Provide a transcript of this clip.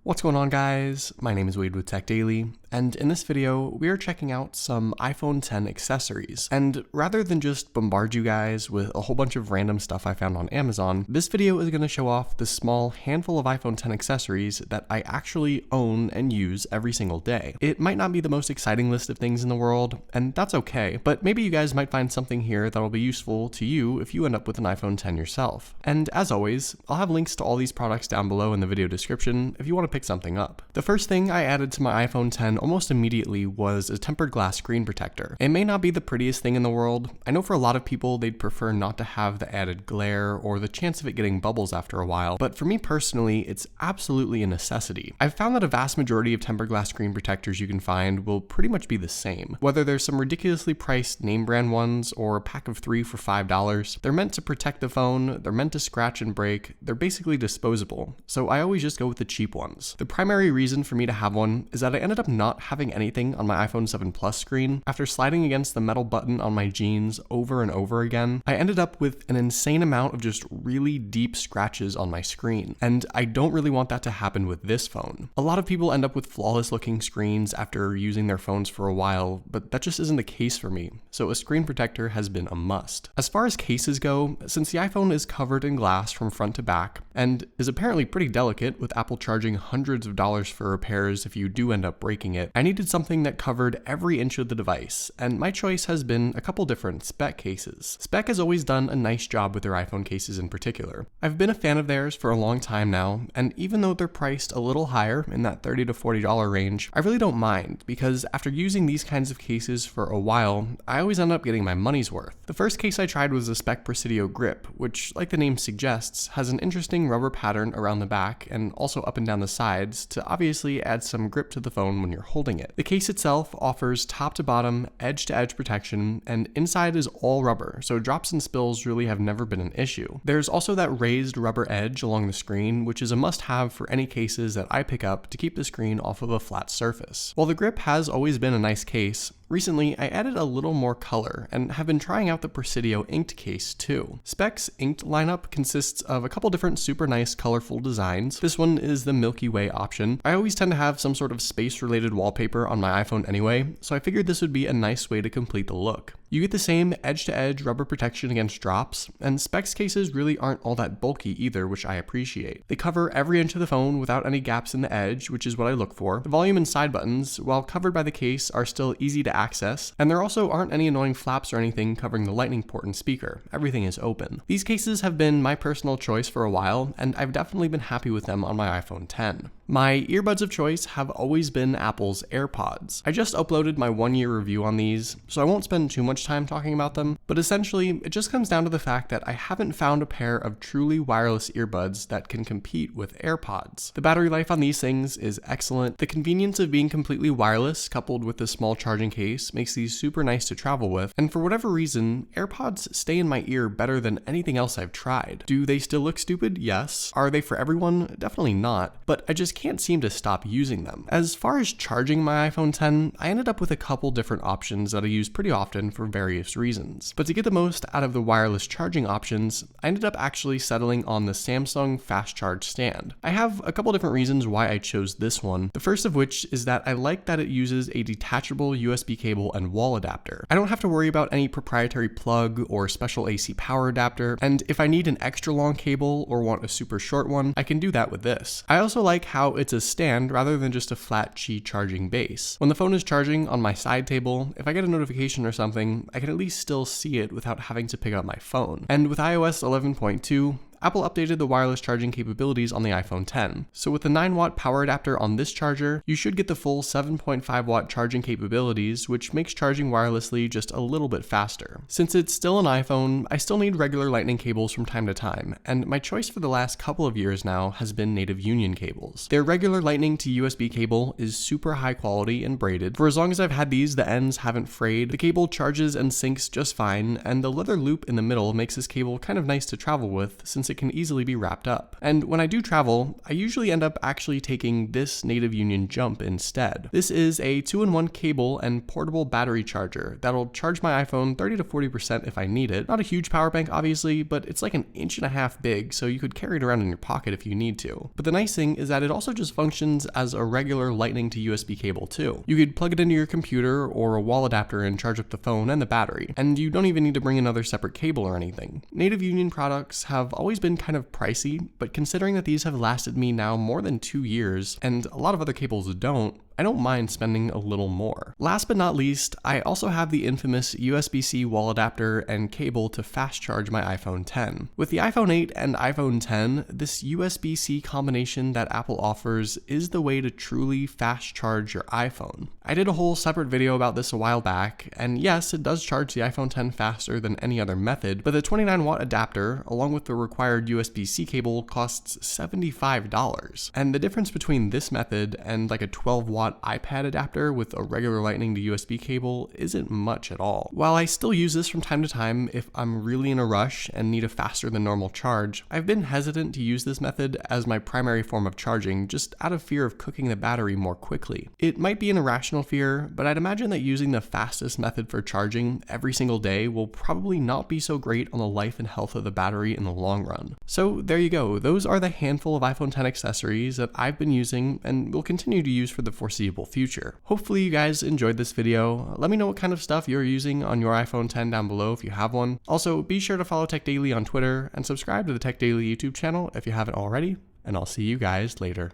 What's going on, guys? My name is Wade with Tech Daily, and in this video, we are checking out some iPhone X accessories. And rather than just bombard you guys with a whole bunch of random stuff I found on Amazon, this video is going to show off the small handful of iPhone X accessories that I actually own and use every single day. It might not be the most exciting list of things in the world, and that's okay, but maybe you guys might find something here that'll be useful to you if you end up with an iPhone X yourself. And as always, I'll have links to all these products down below in the video description if you want to pick something up. The first thing I added to my iPhone X almost immediately was a tempered glass screen protector. It may not be the prettiest thing in the world. I know for a lot of people they'd prefer not to have the added glare or the chance of it getting bubbles after a while, but for me personally, it's absolutely a necessity. I've found that a vast majority of tempered glass screen protectors you can find will pretty much be the same. Whether there's some ridiculously priced name brand ones or a pack of 3 for $5, they're meant to protect the phone, they're meant to scratch and break, they're basically disposable, so I always just go with the cheap ones. The primary reason for me to have one is that I ended up not having anything on my iPhone 7 Plus screen. After sliding against the metal button on my jeans over and over again, I ended up with an insane amount of just really deep scratches on my screen, and I don't really want that to happen with this phone. A lot of people end up with flawless looking screens after using their phones for a while, but that just isn't the case for me, so a screen protector has been a must. As far as cases go, since the iPhone is covered in glass from front to back, and is apparently pretty delicate with Apple charging hundreds of dollars for repairs if you do end up breaking it, I needed something that covered every inch of the device, and my choice has been a couple different Speck cases. Speck has always done a nice job with their iPhone cases in particular. I've been a fan of theirs for a long time now, and even though they're priced a little higher in that $30 to $40 range, I really don't mind, because after using these kinds of cases for a while, I always end up getting my money's worth. The first case I tried was the Speck Presidio Grip, which, like the name suggests, has an interesting rubber pattern around the back and also up and down the sides to obviously add some grip to the phone when you're holding it. The case itself offers top to bottom, edge to edge protection, and inside is all rubber, so drops and spills really have never been an issue. There's also that raised rubber edge along the screen, which is a must-have for any cases that I pick up to keep the screen off of a flat surface. While the grip has always been a nice case, recently, I added a little more color and have been trying out the Presidio inked case too. Speck's inked lineup consists of a couple different super nice colorful designs. This one is the Milky Way option. I always tend to have some sort of space-related wallpaper on my iPhone anyway, so I figured this would be a nice way to complete the look. You get the same edge-to-edge rubber protection against drops, and Speck's cases really aren't all that bulky either, which I appreciate. They cover every inch of the phone without any gaps in the edge, which is what I look for. The volume and side buttons, while covered by the case, are still easy to access, and there also aren't any annoying flaps or anything covering the lightning port and speaker. Everything is open. These cases have been my personal choice for a while, and I've definitely been happy with them on my iPhone X. My earbuds of choice have always been Apple's AirPods. I just uploaded my 1-year review on these, so I won't spend too much time talking about them, but essentially, it just comes down to the fact that I haven't found a pair of truly wireless earbuds that can compete with AirPods. The battery life on these things is excellent. The convenience of being completely wireless, coupled with the small charging case, makes these super nice to travel with, and for whatever reason, AirPods stay in my ear better than anything else I've tried. Do they still look stupid? Yes. Are they for everyone? Definitely not, but I just can't seem to stop using them. As far as charging my iPhone X, I ended up with a couple different options that I use pretty often for various reasons. But to get the most out of the wireless charging options, I ended up actually settling on the Samsung Fast Charge stand. I have a couple different reasons why I chose this one. The first of which is that I like that it uses a detachable USB cable and wall adapter. I don't have to worry about any proprietary plug or special AC power adapter, and if I need an extra long cable or want a super short one, I can do that with this. I also like how it's a stand rather than just a flat Qi charging base. When the phone is charging on my side table, if I get a notification or something, I can at least still see it without having to pick up my phone. And with iOS 11.2, Apple updated the wireless charging capabilities on the iPhone X. So with the 9-watt power adapter on this charger, you should get the full 7.5-watt charging capabilities, which makes charging wirelessly just a little bit faster. Since it's still an iPhone, I still need regular lightning cables from time to time, and my choice for the last couple of years now has been Native Union cables. Their regular lightning to USB cable is super high quality and braided. For as long as I've had these, the ends haven't frayed, the cable charges and syncs just fine, and the leather loop in the middle makes this cable kind of nice to travel with since it it can easily be wrapped up. And when I do travel, I usually end up actually taking this Native Union Jump instead. This is a 2-in-1 cable and portable battery charger that'll charge my iPhone 30 to 40% if I need it. Not a huge power bank obviously, but it's like 1.5 inches big, so you could carry it around in your pocket if you need to. But the nice thing is that it also just functions as a regular Lightning to USB cable too. You could plug it into your computer or a wall adapter and charge up the phone and the battery, and you don't even need to bring another separate cable or anything. Native Union products have always been kind of pricey, but considering that these have lasted me now more than 2 years, and a lot of other cables don't, I don't mind spending a little more. Last but not least, I also have the infamous USB-C wall adapter and cable to fast charge my iPhone X. With the iPhone 8 and iPhone X, this USB-C combination that Apple offers is the way to truly fast charge your iPhone. I did a whole separate video about this a while back, and yes, it does charge the iPhone X faster than any other method, but the 29-watt adapter, along with the required USB-C cable, costs $75. And the difference between this method and like a 12-watt iPad adapter with a regular Lightning to USB cable isn't much at all. While I still use this from time to time if I'm really in a rush and need a faster than normal charge, I've been hesitant to use this method as my primary form of charging just out of fear of cooking the battery more quickly. It might be an irrational fear, but I'd imagine that using the fastest method for charging every single day will probably not be so great on the life and health of the battery in the long run. So there you go, those are the handful of iPhone X accessories that I've been using and will continue to use for the foreseeable future. Hopefully you guys enjoyed this video. Let me know what kind of stuff you're using on your iPhone X down below if you have one. Also, be sure to follow Tech Daily on Twitter and subscribe to the Tech Daily YouTube channel if you haven't already, and I'll see you guys later.